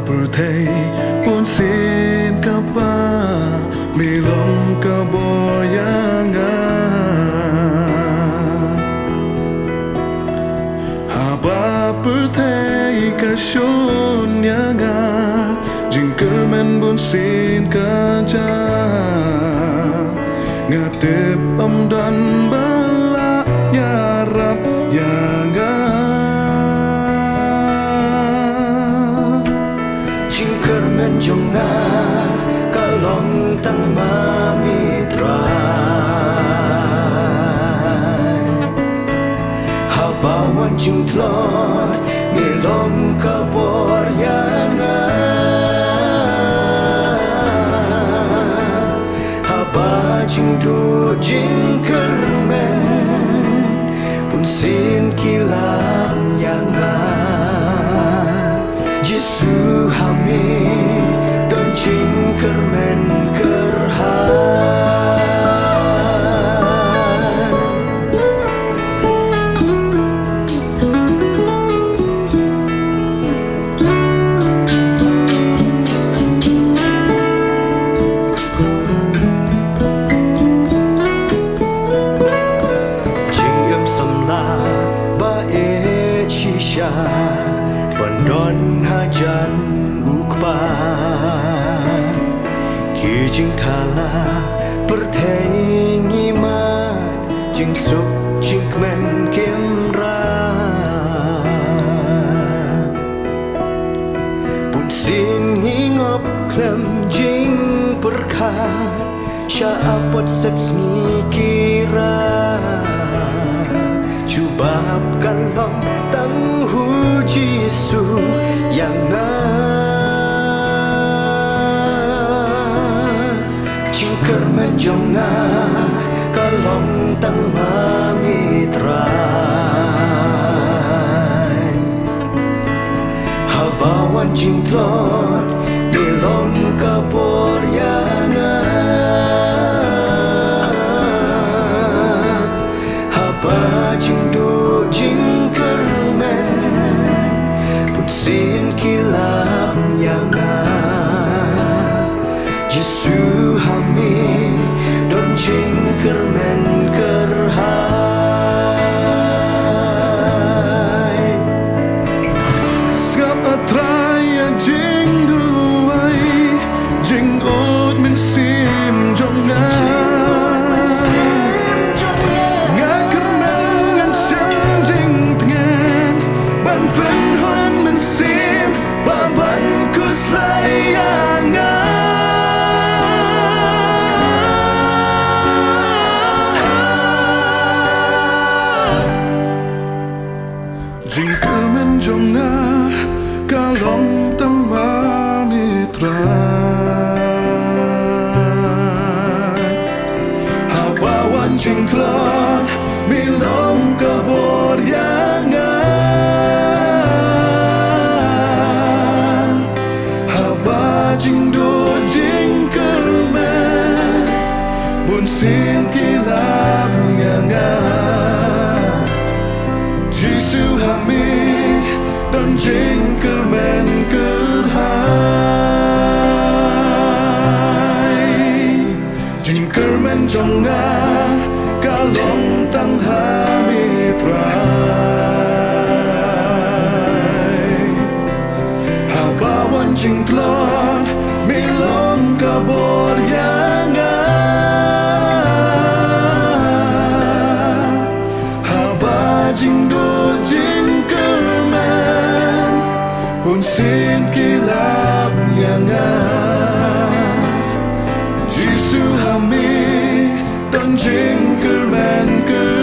Seperti pun sin kapa milong keboyangan Haba pertai kasyunyanga Jingkermen pun sin kaja Ngatip dan bala yarap yanga Jingkermen jonga kalong tang mamitra Habawan jingtlot milong kaboryana Haba jingdu jingkermen pun sin kilam yanga Jisu hami don jingkermen kerhan Jingem samla bae shisha Bandon hajan ukba Ki jing thala pertengi mat Jing suk jing men kemra Pun sin ngingop klem jing perkat Syapot sepsngi kira Jubab kalong tang hu Jisu yang Jingkermen jonga kalong tang mamitra Habawan jingklot bilong kaboryana Haba jingdu jingkermen pun sin kilam yanga Jisu hami don jingkermen kerhai Skap atraya jing duai Jing ut min sim jonga Jingkermen jonga kalong tang mamitra Habawan jingklot milong kaboryanga Haba jingdu jingkermen bun sin kilam yanga Jisu hami don jingkermen kerhai Jingkermen jonga kalong tang hamitra Habawan jingklot milong kaboryanga Haba jingdu pun sin kilam yanga Jisu hami don jingkermen kerhai